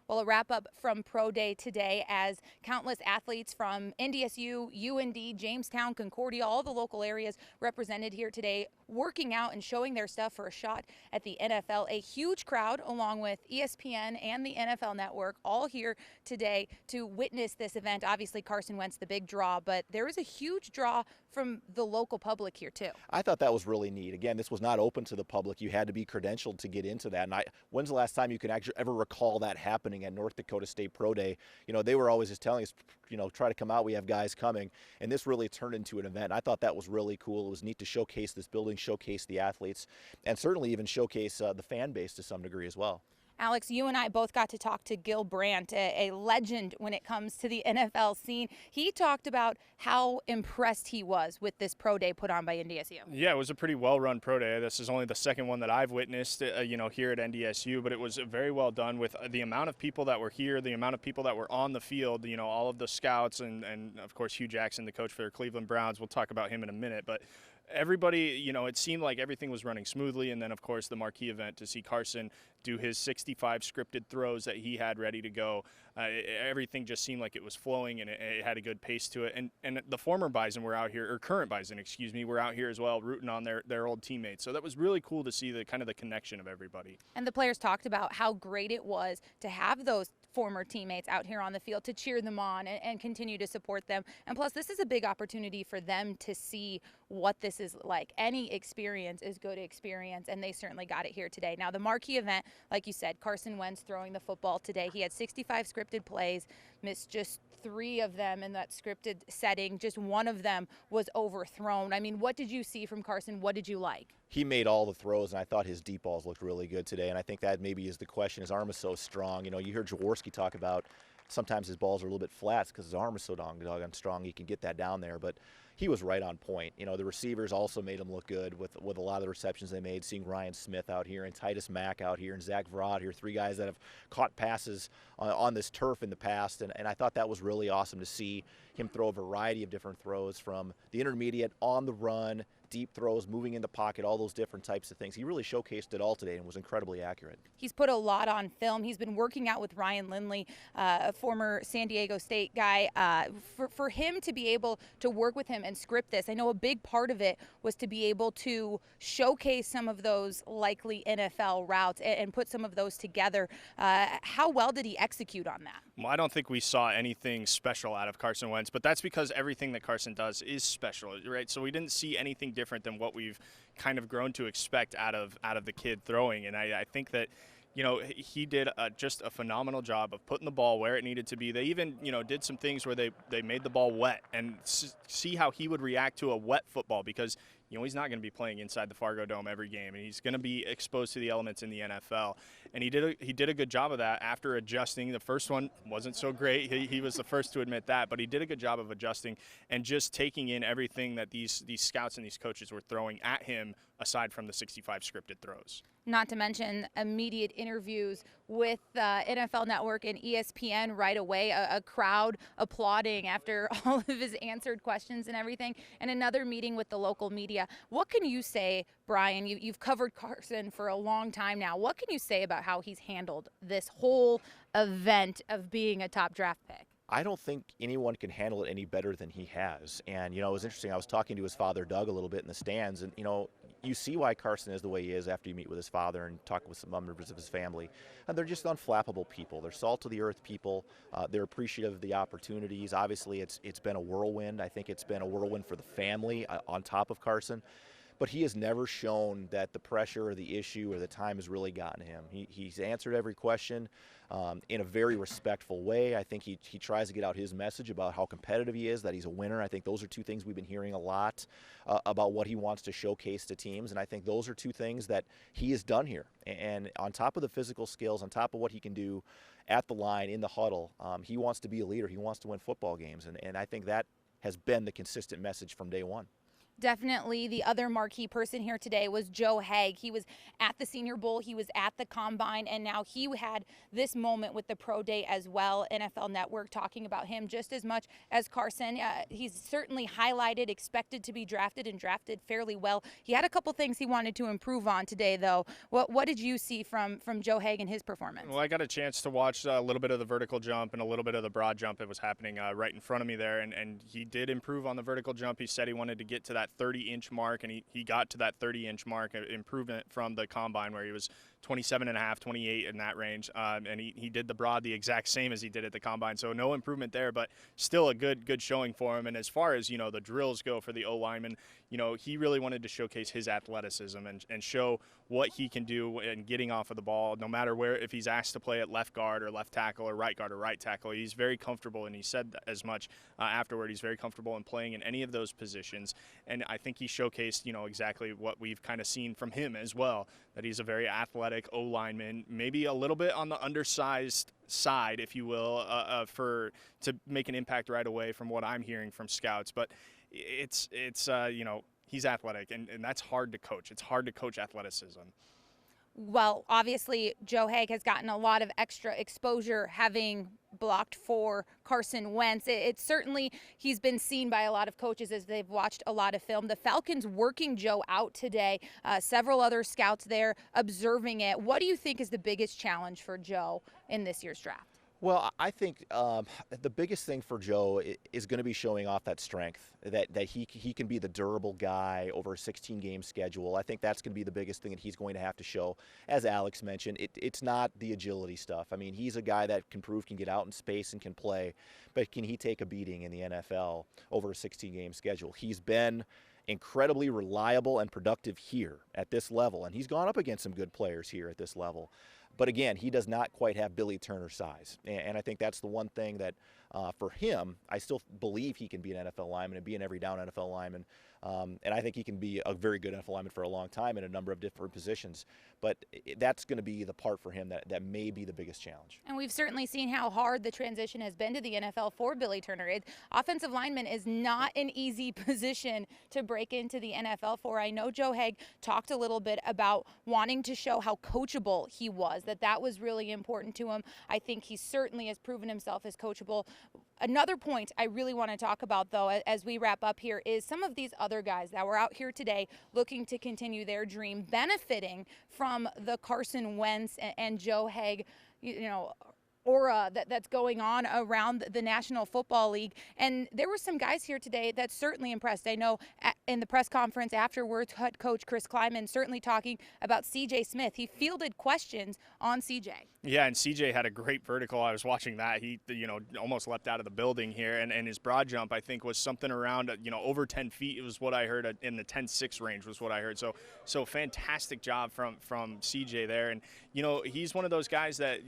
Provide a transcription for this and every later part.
Well, a wrap up from Pro Day today as countless athletes from NDSU, UND, Jamestown, Concordia, all the local areas represented here today, working out and showing their stuff for a shot at the NFL. A huge crowd along with ESPN and the NFL Network all here today to witness this event. Obviously, Carson Wentz, the big draw, but there was a huge draw from the local public here too. I thought that was really neat. Again, this was not open to the public. You had to be credentialed to get into that. And when's the last time you can actually ever recall that happening at North Dakota State Pro Day? You know, they were always just telling us, you know, try to come out. We have guys coming. And this really turned into an event. I thought that was really cool. It was neat to showcase this building, showcase the athletes, and certainly even showcase the fan base to some degree as well. Alex, you and I both got to talk to Gil Brandt, a legend when it comes to the NFL scene. He talked about how impressed he was with this pro day put on by NDSU. Yeah, it was a pretty well-run pro day. This is only the second one that I've witnessed, here at NDSU, but it was very well done with the amount of people that were here, the amount of people that were on the field, all of the scouts and of course, Hugh Jackson, the coach for the Cleveland Browns. We'll talk about him in a minute, but everybody, it seemed like everything was running smoothly. And then, of course, the marquee event to see Carson do his 65 scripted throws that he had ready to go. Everything just seemed like it was flowing and it had a good pace to it. And the former Bison were out here, or current Bison, were out here as well, rooting on their old teammates. So that was really cool to see the kind of the connection of everybody. And the players talked about how great it was to have those former teammates out here on the field to cheer them on and continue to support them. And plus, this is a big opportunity for them to see what this is like. Any experience is good experience, and they certainly got it here today. Now, the marquee event, like you said, Carson Wentz throwing the football today. He had 65 scripted plays, missed just 3 of them in that scripted setting. Just 1 of them was overthrown. I mean, what did you see from Carson? What did you like? He made all the throws, and I thought his deep balls looked really good today. And I think that maybe is the question. His arm is so strong. You hear Jaworski talk about sometimes his balls are a little bit flat because his arm is so doggone strong. He can get that down there. But he was right on point. The receivers also made him look good with a lot of the receptions they made. Seeing Ryan Smith out here and Titus Mack out here and Zach Vrod here, 3 guys that have caught passes on this turf in the past. And I thought that was really awesome to see him throw a variety of different throws from the intermediate, on the run, deep throws, moving in the pocket, all those different types of things. He really showcased it all today and was incredibly accurate. He's put a lot on film. He's been working out with Ryan Lindley, a former San Diego State guy. For him to be able to work with him and script this, I know a big part of it was to be able to showcase some of those likely NFL routes and put some of those together. How well did he execute on that? Well, I don't think we saw anything special out of Carson Wentz, but that's because everything that Carson does is special, right? So we didn't see anything different than what we've kind of grown to expect out of the kid throwing. And I think that, he did just a phenomenal job of putting the ball where it needed to be. They even, did some things where they made the ball wet and see how he would react to a wet football because, he's not going to be playing inside the Fargo Dome every game, and he's going to be exposed to the elements in the NFL. And he did a good job of that after adjusting. The first one wasn't so great. He was the first to admit that, but he did a good job of adjusting and just taking in everything that these scouts and these coaches were throwing at him aside from the 65 scripted throws. Not to mention immediate interviews with NFL Network and ESPN right away, a crowd applauding after all of his answered questions and everything, and another meeting with the local media. What can you say, Brian? You've covered Carson for a long time now. What can you say about how he's handled this whole event of being a top draft pick? I don't think anyone can handle it any better than he has. And, it was interesting. I was talking to his father, Doug, a little bit in the stands. And, you see why Carson is the way he is after you meet with his father and talk with some members of his family. And they're just unflappable people. They're salt-of-the-earth people. They're appreciative of the opportunities. Obviously, it's been a whirlwind. I think it's been a whirlwind for the family on top of Carson. But he has never shown that the pressure or the issue or the time has really gotten to him. He's answered every question in a very respectful way. I think he tries to get out his message about how competitive he is, that he's a winner. I think those are 2 things we've been hearing a lot about what he wants to showcase to teams. And I think those are 2 things that he has done here. And on top of the physical skills, on top of what he can do at the line, in the huddle, he wants to be a leader. He wants to win football games. And I think that has been the consistent message from day one. Definitely the other marquee person here today was Joe Haeg. He was at the Senior Bowl, he was at the Combine, and now he had this moment with the Pro Day as well. NFL Network talking about him just as much as Carson. He's certainly highlighted, expected to be drafted, and drafted fairly well. He had a couple things he wanted to improve on today, though. What did you see from Joe Haeg and his performance? Well, I got a chance to watch a little bit of the vertical jump and a little bit of the broad jump that was happening right in front of me there, and he did improve on the vertical jump. He said he wanted to get to that 30-inch mark, and he got to that 30-inch mark, improvement from the Combine where he was 27.5, 28 in that range, and he did the broad the exact same as he did at the Combine, so no improvement there, but still a good showing for him. And as far as, the drills go for the O-lineman, he really wanted to showcase his athleticism and show what he can do in getting off of the ball, no matter where, if he's asked to play at left guard or left tackle or right guard or right tackle. He's very comfortable, and he said as much afterward. He's very comfortable in playing in any of those positions, and I think he showcased, exactly what we've kind of seen from him as well, that he's a very athletic O-lineman, maybe a little bit on the undersized side, if you will, to make an impact right away from what I'm hearing from scouts. But it's he's athletic, and that's hard to coach. It's hard to coach athleticism. Well, obviously, Joe Haeg has gotten a lot of extra exposure having blocked for Carson Wentz. It's certainly, he's been seen by a lot of coaches as they've watched a lot of film. The Falcons working Joe out today, several other scouts there observing it. What do you think is the biggest challenge for Joe in this year's draft? Well, I think the biggest thing for Joe is going to be showing off that strength, that he can be the durable guy over a 16-game schedule. I think that's going to be the biggest thing that he's going to have to show. As Alex mentioned, it's not the agility stuff. I mean, he's a guy that can get out in space and can play, but can he take a beating in the NFL over a 16-game schedule? He's been incredibly reliable and productive here at this level, and he's gone up against some good players here at this level. But again, he does not quite have Billy Turner size. And I think that's the one thing that for him, I still believe he can be an NFL lineman and be an every down NFL lineman. And I think he can be a very good NFL lineman for a long time in a number of different positions. But that's going to be the part for him that may be the biggest challenge. And we've certainly seen how hard the transition has been to the NFL for Billy Turner. Offensive lineman is not an easy position to break into the NFL for. I know Joe Haeg talked a little bit about wanting to show how coachable he was, that was really important to him. I think he certainly has proven himself as coachable. Another point I really want to talk about, though, as we wrap up here, is some of these other guys that were out here today looking to continue their dream, benefiting from the Carson Wentz and Joe Haeg, aura that's going on around the National Football League. And there were some guys here today that certainly impressed. I know in the press conference afterwards, head coach Chris Kleiman certainly talking about C.J. Smith. He fielded questions on C.J. Yeah, and C.J. had a great vertical. I was watching that. He, almost leapt out of the building here. And his broad jump, I think, was something around, over 10 feet. It was what I heard in the 10.6 range was what I heard. So fantastic job from C.J. there. And, he's one of those guys that,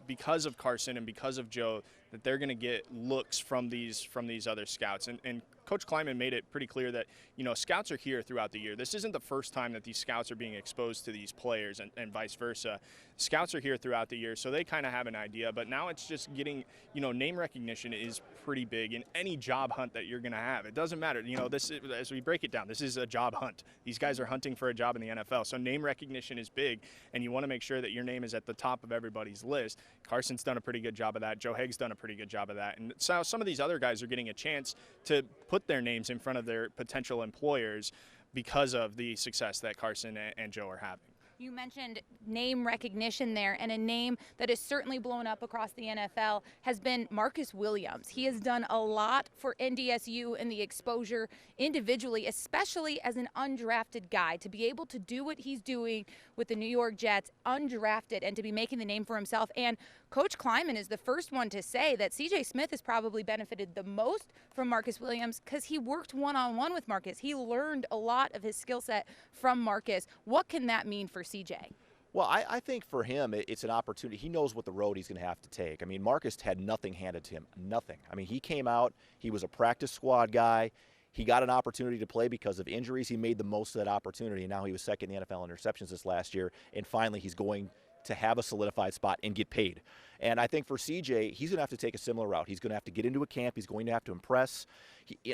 because of Carson and because of Joe, that they're going to get looks from these other scouts. And Coach Kleiman made it pretty clear that, scouts are here throughout the year. This isn't the first time that these scouts are being exposed to these players and vice versa. Scouts are here throughout the year, so they kind of have an idea. But now it's just getting, name recognition is pretty big in any job hunt that you're going to have. It doesn't matter. This is, as we break it down, this is a job hunt. These guys are hunting for a job in the NFL. So name recognition is big, and you want to make sure that your name is at the top of everybody's list. Carson's done a pretty good job of that. Joe Haeg's done a pretty good job of that. And so some of these other guys are getting a chance to put their names in front of their potential employers because of the success that Carson and Joe are having. You mentioned name recognition there, and a name that has certainly blown up across the NFL has been Marcus Williams. He has done a lot for NDSU and the exposure individually, especially as an undrafted guy. To be able to do what he's doing with the New York Jets, undrafted, and to be making the name for himself. And Coach Kleiman is the first one to say that C.J. Smith has probably benefited the most from Marcus Williams because he worked one-on-one with Marcus. He learned a lot of his skill set from Marcus. What can that mean for C.J.? Well, I think for him, it's an opportunity. He knows what the road he's going to have to take. I mean, Marcus had nothing handed to him, nothing. I mean, he came out, he was a practice squad guy. He got an opportunity to play because of injuries. He made the most of that opportunity, and now he was second in the NFL in interceptions this last year, and finally he's going to have a solidified spot and get paid. And I think for CJ, he's going to have to take a similar route. He's going to have to get into a camp. He's going to have to impress.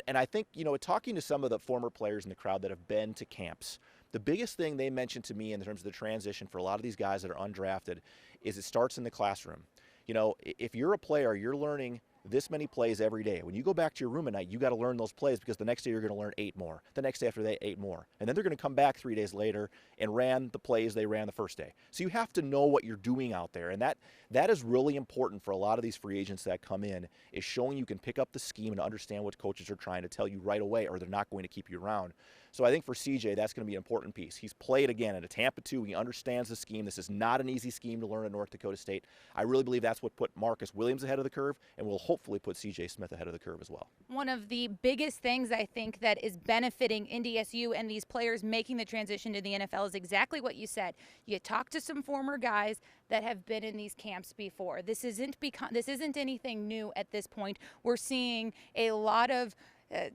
And I think, talking to some of the former players in the crowd that have been to camps, the biggest thing they mentioned to me in terms of the transition for a lot of these guys that are undrafted is it starts in the classroom. If you're a player, you're learning this many plays every day. When you go back to your room at night, you got to learn those plays because the next day you're going to learn 8 more. The next day after that, 8 more. And then they're going to come back 3 days later and ran the plays they ran the first day. So you have to know what you're doing out there. And that is really important for a lot of these free agents that come in, is showing you can pick up the scheme and understand what coaches are trying to tell you right away, or they're not going to keep you around. So I think for CJ, that's going to be an important piece. He's played again at a Tampa 2. He understands the scheme. This is not an easy scheme to learn at North Dakota State. I really believe that's what put Marcus Williams ahead of the curve, and will hopefully put CJ Smith ahead of the curve as well. One of the biggest things I think that is benefiting NDSU and these players making the transition to the NFL is exactly what you said. You talk to some former guys that have been in these camps before. This isn't anything new at this point. We're seeing a lot of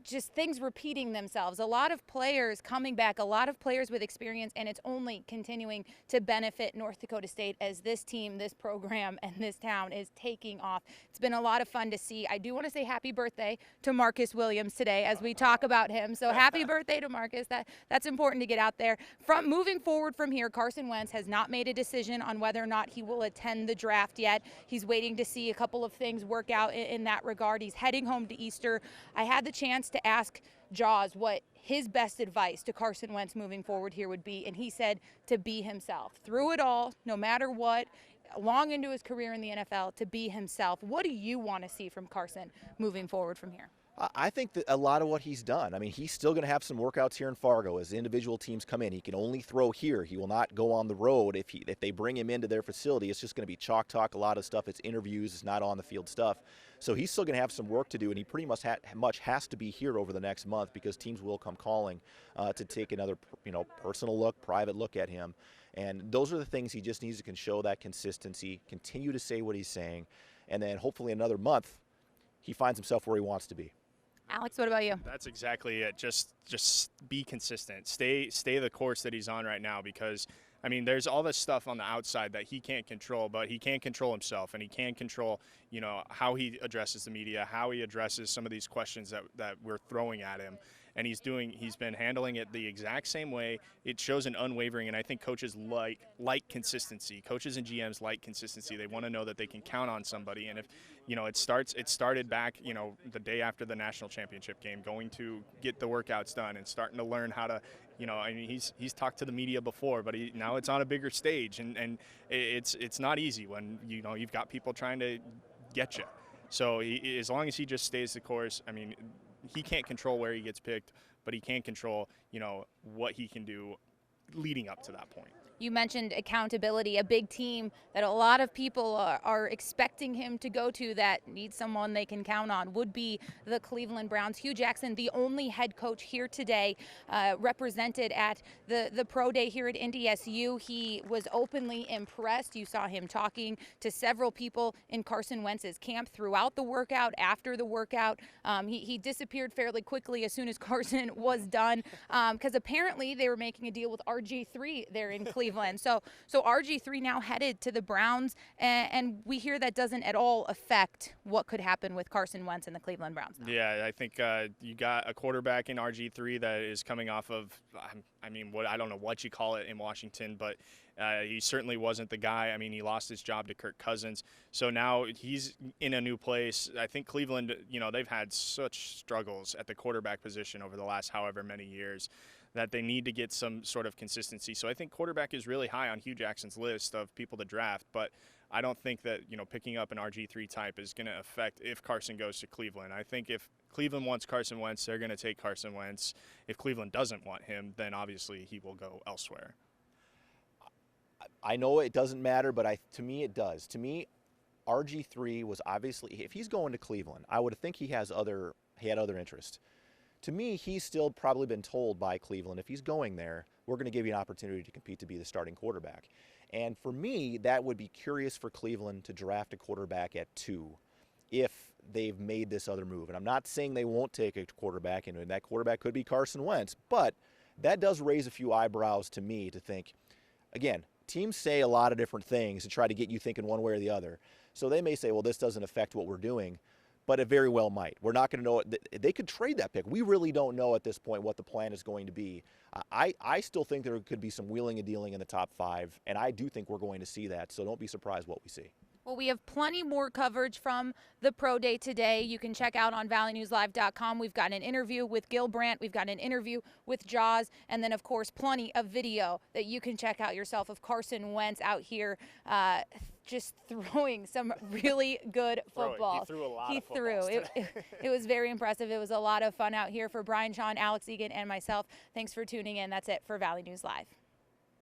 just things repeating themselves. A lot of players coming back, a lot of players with experience, and it's only continuing to benefit North Dakota State as this team, this program, and this town is taking off. It's been a lot of fun to see. I do want to say happy birthday to Marcus Williams today as we talk about him. So happy birthday to Marcus. That's important to get out there. From moving forward from here, Carson Wentz has not made a decision on whether or not he will attend the draft yet. He's waiting to see a couple of things work out in that regard. He's heading home to Easter. I had the chance to ask Jaws what his best advice to Carson Wentz moving forward here would be, and he said to be himself. Through it all, no matter what, long into his career in the NFL, to be himself. What do you want to see from Carson moving forward from here? I think that a lot of what he's done, I mean, he's still going to have some workouts here in Fargo as individual teams come in. He can only throw here. He will not go on the road. If they bring him into their facility, it's just going to be chalk talk, a lot of stuff. It's interviews. It's not on the field stuff. So he's still going to have some work to do, and he pretty much has to be here over the next month because teams will come calling to take another personal look, private look at him. And those are the things he just needs to show that consistency, continue to say what he's saying, and then hopefully another month he finds himself where he wants to be. Alex, what about you? That's exactly it. Just be consistent. Stay the course that he's on right now, because I mean, there's all this stuff on the outside that he can't control, but he can control himself, and he can control, how he addresses the media, how he addresses some of these questions that we're throwing at him. And he's been handling it the exact same way. It shows an unwavering, and I think coaches like consistency. Coaches and GMs like consistency. They want to know that they can count on somebody. And if, it started back, the day after the national championship game, going to get the workouts done and starting to learn how to, he's talked to the media before, but now it's on a bigger stage, and it's not easy when, you've got people trying to get you. So as long as he just stays the course, I mean, he can't control where he gets picked, but he can control, what he can do leading up to that point. You mentioned accountability, a big team that a lot of people are expecting him to go to that needs someone they can count on would be the Cleveland Browns. Hugh Jackson, the only head coach here today, represented at the pro day here at NDSU. He was openly impressed. You saw him talking to several people in Carson Wentz's camp throughout the workout, after the workout. He disappeared fairly quickly as soon as Carson was done, because apparently they were making a deal with RG3 there in Cleveland. So RG3 now headed to the Browns, and we hear that doesn't at all affect what could happen with Carson Wentz and the Cleveland Browns now. Yeah, I think you got a quarterback in RG3 that is coming off of, I don't know what you call it in Washington, but he certainly wasn't the guy. I mean, he lost his job to Kirk Cousins. So now he's in a new place. I think Cleveland, they've had such struggles at the quarterback position over the last however many years that they need to get some sort of consistency. So I think quarterback is really high on Hugh Jackson's list of people to draft, but I don't think that, picking up an RG3 type is going to affect if Carson goes to Cleveland. I think if Cleveland wants Carson Wentz, they're going to take Carson Wentz. If Cleveland doesn't want him, then obviously he will go elsewhere. I know it doesn't matter, but to me it does. To me, RG3 was obviously, if he's going to Cleveland, I would think he had other interest. To me, he's still probably been told by Cleveland, if he's going there, we're going to give you an opportunity to compete to be the starting quarterback. And for me, that would be curious for Cleveland to draft a quarterback at 2 if they've made this other move. And I'm not saying they won't take a quarterback, and that quarterback could be Carson Wentz, but that does raise a few eyebrows to me to think, again, teams say a lot of different things to try to get you thinking one way or the other. So they may say, well, this doesn't affect what we're doing, but it very well might. We're not going to know. They could trade that pick. We really don't know at this point what the plan is going to be. I still think there could be some wheeling and dealing in the top 5, and I do think we're going to see that, so don't be surprised what we see. Well, we have plenty more coverage from the Pro Day today. You can check out on valleynewslive.com. We've got an interview with Gil Brandt. We've got an interview with Jaws. And then, of course, plenty of video that you can check out yourself of Carson Wentz out here just throwing some really good football. He threw a lot of footballs today. It was very impressive. It was a lot of fun out here for Brian, Shawn, Alex Egan, and myself. Thanks for tuning in. That's it for Valley News Live.